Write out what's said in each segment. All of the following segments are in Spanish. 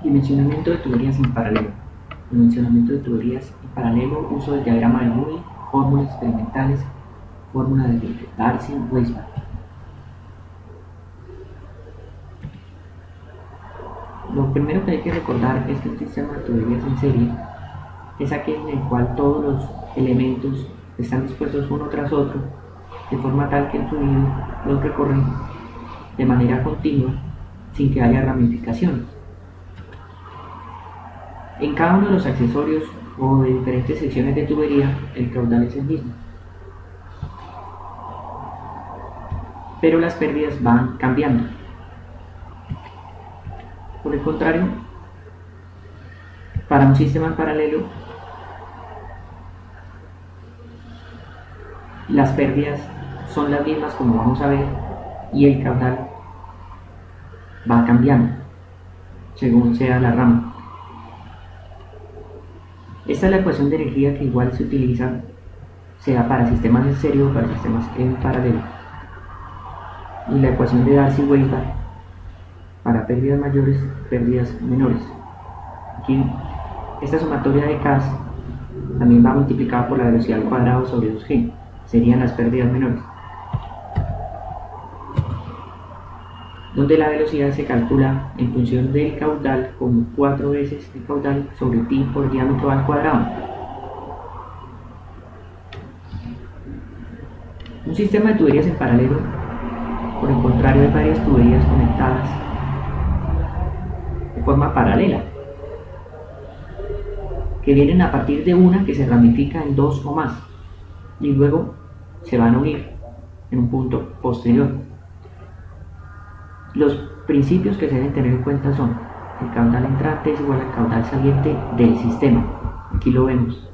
Dimensionamiento de tuberías en paralelo. Dimensionamiento de tuberías en paralelo, uso del diagrama de Moody, fórmulas experimentales, fórmula de Darcy-Weisbach. Lo primero que hay que recordar es que un sistema de tuberías en serie es aquel en el cual todos los elementos están dispuestos uno tras otro, de forma tal que el fluido los recorre de manera continua sin que haya ramificaciones. En cada uno de los accesorios o de diferentes secciones de tubería, el caudal es el mismo, pero las pérdidas van cambiando. Por el contrario, para un sistema en paralelo, las pérdidas son las mismas, como vamos a ver, y el caudal va cambiando según sea la rama. Esta es la ecuación de energía que igual se utiliza sea para sistemas en serie o para sistemas en paralelo, y la ecuación de Darcy-Weisbach para pérdidas mayores, pérdidas menores. Aquí esta sumatoria de K también va multiplicada por la velocidad al cuadrado sobre 2G, serían las pérdidas menores, donde la velocidad se calcula en función del caudal como 4 veces el caudal sobre pi por diámetro al cuadrado. Un sistema de tuberías en paralelo, por el contrario, hay varias tuberías conectadas de forma paralela, que vienen a partir de una que se ramifica en dos o más, y luego se van a unir en un punto posterior. Los principios que se deben tener en cuenta son: el caudal entrante es igual al caudal saliente del sistema, aquí lo vemos,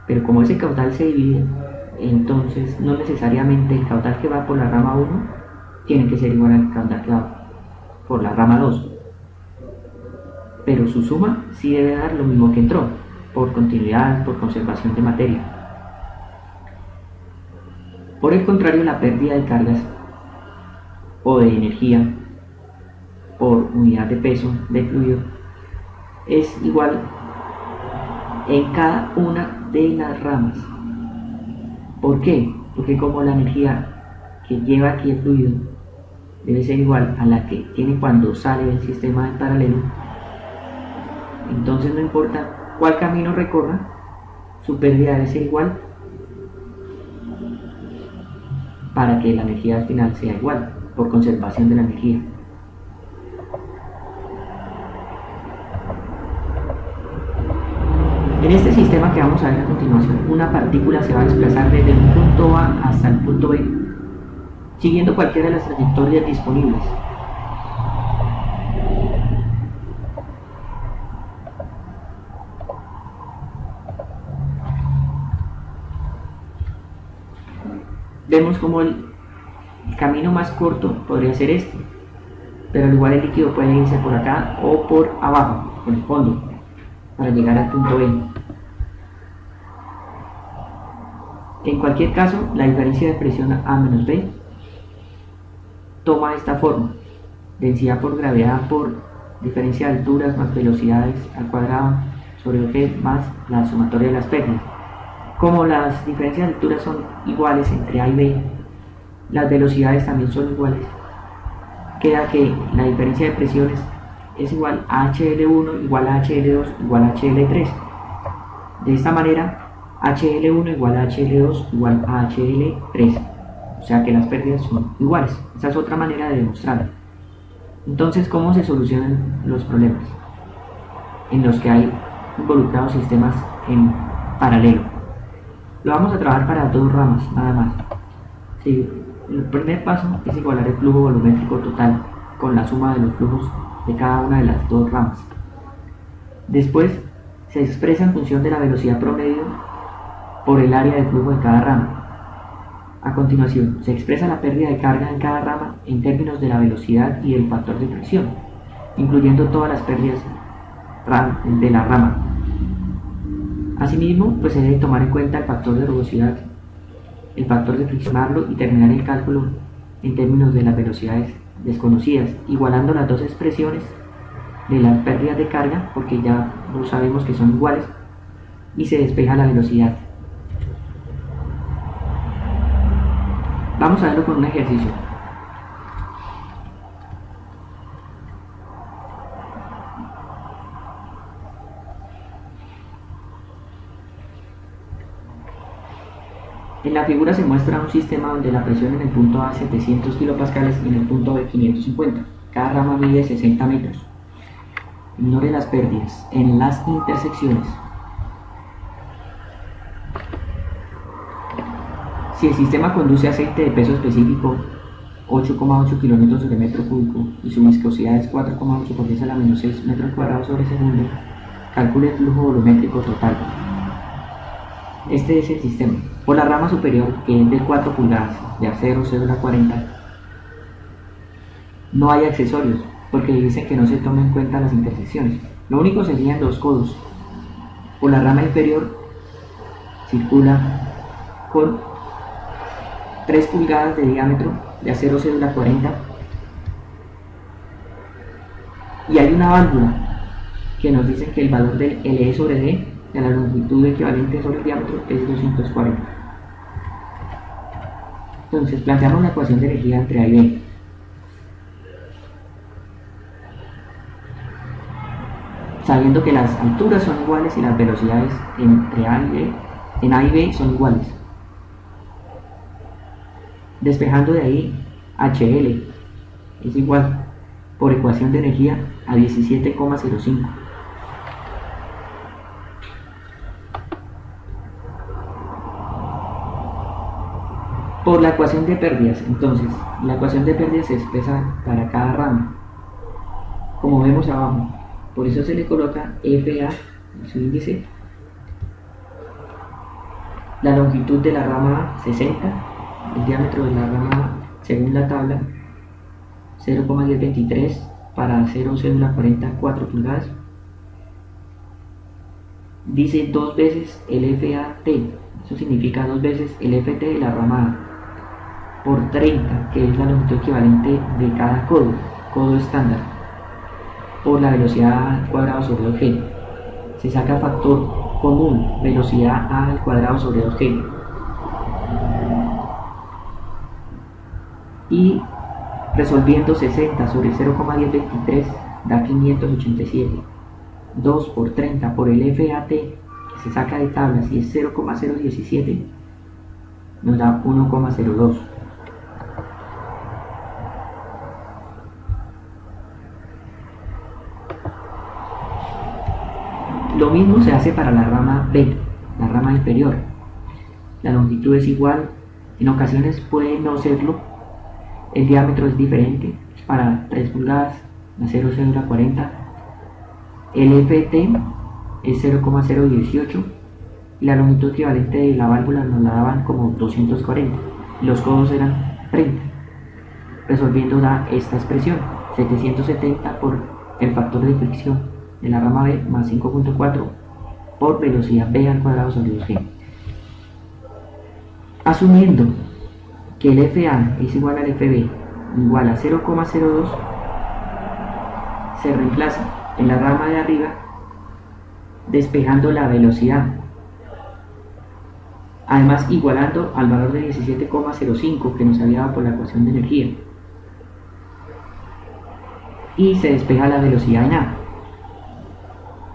pero como ese caudal se divide, entonces no necesariamente el caudal que va por la rama 1 tiene que ser igual al caudal que va por la rama 2, pero su suma sí debe dar lo mismo que entró, por continuidad, por conservación de materia. Por el contrario, la pérdida de cargas o de energía por unidad de peso de fluido es igual en cada una de las ramas. ¿Por qué? Porque como la energía que lleva aquí el fluido debe ser igual a la que tiene cuando sale del sistema en paralelo, entonces no importa cuál camino recorra, su pérdida debe ser igual para que la energía al final sea igual, por conservación de la energía. En este sistema que vamos a ver a continuación, una partícula se va a desplazar desde un punto A hasta el punto B, siguiendo cualquiera de las trayectorias disponibles. Vemos como el camino más corto podría ser este, pero al igual el líquido puede irse por acá o por abajo, por el fondo, para llegar al punto B. En cualquier caso, la diferencia de presión A menos B toma esta forma: densidad por gravedad por diferencia de alturas más velocidades al cuadrado sobre G más la sumatoria de las pérdidas. Como las diferencias de alturas son iguales entre A y B, las velocidades también son iguales, queda que la diferencia de presiones es igual a HL1 igual a HL2 igual a HL3. De esta manera, HL1 igual a HL2 igual a HL3, o sea que las pérdidas son iguales. Esa es otra manera de demostrarlo. Entonces, ¿cómo se solucionan los problemas en los que hay involucrados sistemas en paralelo? Lo vamos a trabajar para dos ramas, nada más. Sí, el primer paso es igualar el flujo volumétrico total con la suma de los flujos de cada una de las dos ramas. Después se expresa en función de la velocidad promedio por el área de flujo de cada rama. A continuación, se expresa la pérdida de carga en cada rama en términos de la velocidad y el factor de fricción, incluyendo todas las pérdidas de la rama. Asimismo, pues se debe tomar en cuenta el factor de rugosidad, el factor de friccionarlo y terminar el cálculo en términos de las velocidades desconocidas, igualando las dos expresiones de las pérdidas de carga, porque ya lo sabemos que son iguales, y se despeja la velocidad. Vamos a verlo con un ejercicio. En la figura se muestra un sistema donde la presión en el punto A es 700 kilopascales y en el punto B 550. Cada rama mide 60 metros. Ignore las pérdidas en las intersecciones. Si el sistema conduce aceite de peso específico 8,8 km sobre metro cúbico y su viscosidad es 4,8 por 10 a la menos 6 metros cuadrados sobre segundo, calcule el flujo volumétrico total. Este es el sistema. Por la rama superior, que es de 4 pulgadas, de acero cédula 40, no hay accesorios, porque dicen que no se tomen en cuenta las intersecciones. Lo único serían los codos. Por la rama inferior, circula con 3 pulgadas de diámetro, de acero cédula 40, y hay una válvula que nos dice que el valor del LE sobre D de la longitud equivalente sobre el diámetro es 240. Entonces planteamos la ecuación de energía entre A y B. Sabiendo que las alturas son iguales y las velocidades entre A y B son iguales. Despejando de ahí, HL es igual por ecuación de energía a 17,05. Por la ecuación de pérdidas, entonces, la ecuación de pérdidas se expresa para cada rama, como vemos abajo. Por eso se le coloca FA, su índice, la longitud de la rama 60, el diámetro de la rama, según la tabla, 0,1023 para acero cédula 40, 4 pulgadas. Dice 2 veces el FAT, eso significa 2 veces el FT de la rama A, por 30, que es la longitud equivalente de cada codo estándar, por la velocidad al cuadrado sobre 2G. Se saca factor común, velocidad A al cuadrado sobre 2G. Y resolviendo 60 sobre 0,1023 da 587. 2 por 30 por el FAT, que se saca de tablas y es 0,017, nos da 1,02. Lo mismo se hace para la rama B, la rama inferior. La longitud es igual, en ocasiones puede no serlo, el diámetro es diferente, para 3 pulgadas, acero cédula 40, el FT es 0,018 y la longitud equivalente de la válvula nos la daban como 240, y los codos eran 30. Resolviendo da esta expresión, 770 por el factor de fricción de la rama B más 5.4 por velocidad B al cuadrado sobre 2G. Asumiendo que el FA es igual al FB igual a 0,02, se reemplaza en la rama de arriba despejando la velocidad, además igualando al valor de 17,05 que nos había dado por la ecuación de energía, y se despeja la velocidad en A.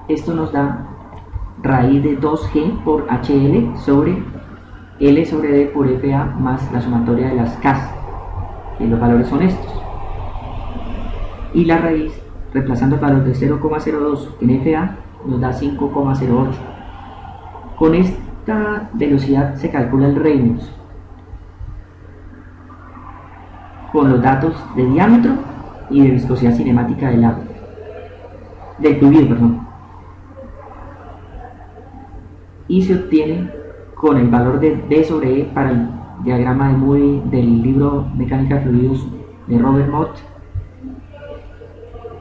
Esto nos da raíz de 2G por HL sobre L sobre D por FA más la sumatoria de las Ks, que los valores son estos. Y la raíz, reemplazando el valor de 0,02 en FA, nos da 5,08. Con esta velocidad se calcula el Reynolds, con los datos de diámetro y de viscosidad cinemática del agua, del fluido, perdón. Y se obtiene con el valor de D sobre E para el diagrama de Moody del libro Mecánica de Fluidos de Robert Mott,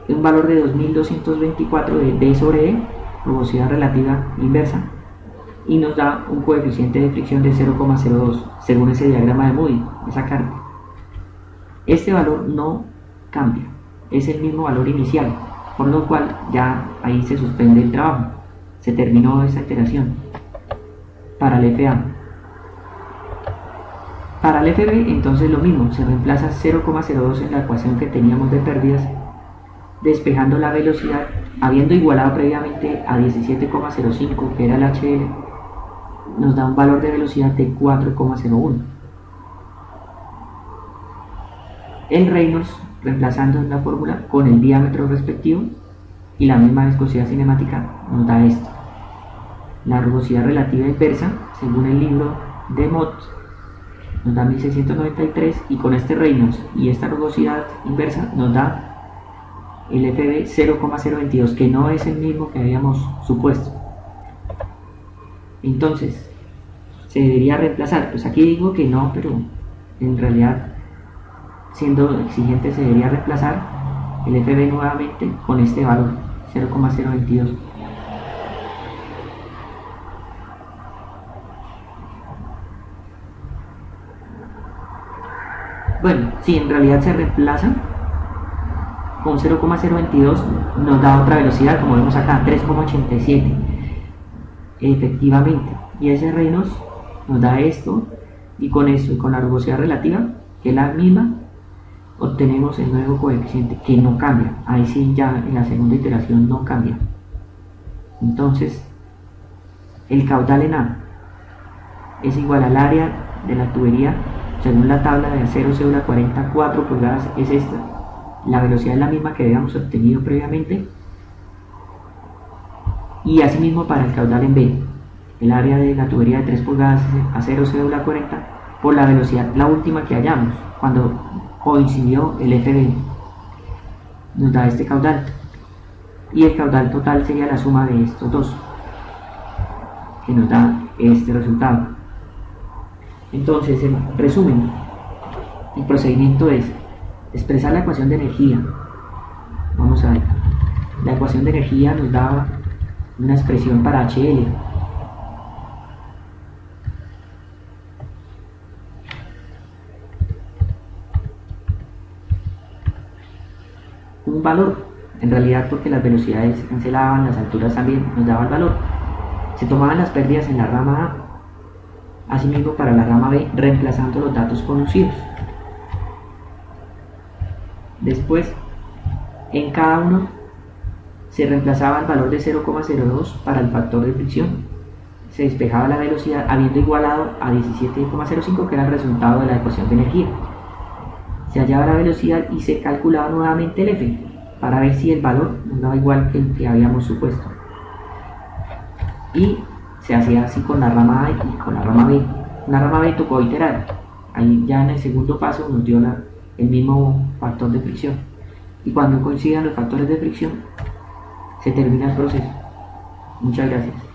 un valor de 2224 de D sobre E, rugosidad relativa inversa, y nos da un coeficiente de fricción de 0,02 según ese diagrama de Moody, esa carta. Este valor no cambia, es el mismo valor inicial, por lo cual ya ahí se suspende el trabajo, se terminó esa iteración. Para el FA. Para el FB entonces lo mismo, se reemplaza 0,02 en la ecuación que teníamos de pérdidas, despejando la velocidad, habiendo igualado previamente a 17,05 que era el HL, nos da un valor de velocidad de 4,01. El Reynolds, reemplazando en la fórmula con el diámetro respectivo y la misma viscosidad cinemática, nos da esto. La rugosidad relativa inversa, según el libro de Mott, nos da 1693, y con este Reynolds y esta rugosidad inversa nos da el FB 0,022, que no es el mismo que habíamos supuesto. Entonces, se debería reemplazar. Pues aquí digo que no, pero en realidad, siendo exigente, se debería reemplazar el FB nuevamente con este valor 0,022. Bueno, si en realidad se reemplaza con 0,022, nos da otra velocidad, como vemos acá, 3,87 efectivamente, y ese Reynolds nos da esto, y con esto y con la rugosidad relativa, que es la misma, obtenemos el nuevo coeficiente, que no cambia. Ahí sí, ya en la segunda iteración no cambia. Entonces, el caudal en A es igual al área de la tubería según la tabla de acero cédula 44 pulgadas, es esta. La velocidad es la misma que habíamos obtenido previamente, y asimismo para el caudal en B, el área de la tubería de 3 pulgadas acero cédula 40 por la velocidad, la última que hallamos cuando coincidió el FB, nos da este caudal, y el caudal total sería la suma de estos dos, que nos da este resultado. Entonces, en resumen, el procedimiento es expresar la ecuación de energía. Vamos a ver, la ecuación de energía nos da una expresión para HL, un valor, en realidad porque las velocidades se cancelaban, las alturas también nos daba el valor. Se tomaban las pérdidas en la rama A, asimismo para la rama B, reemplazando los datos conocidos. Después, en cada uno se reemplazaba el valor de 0,02 para el factor de fricción, se despejaba la velocidad habiendo igualado a 17,05, que era el resultado de la ecuación de energía. Se hallaba la velocidad y se calculaba nuevamente el F para ver si el valor nos daba igual que el que habíamos supuesto. Y se hacía así con la rama A y con la rama B. La rama B tocó iterar. Ahí ya en el segundo paso nos dio el mismo factor de fricción. Y cuando coincidan los factores de fricción, se termina el proceso. Muchas gracias.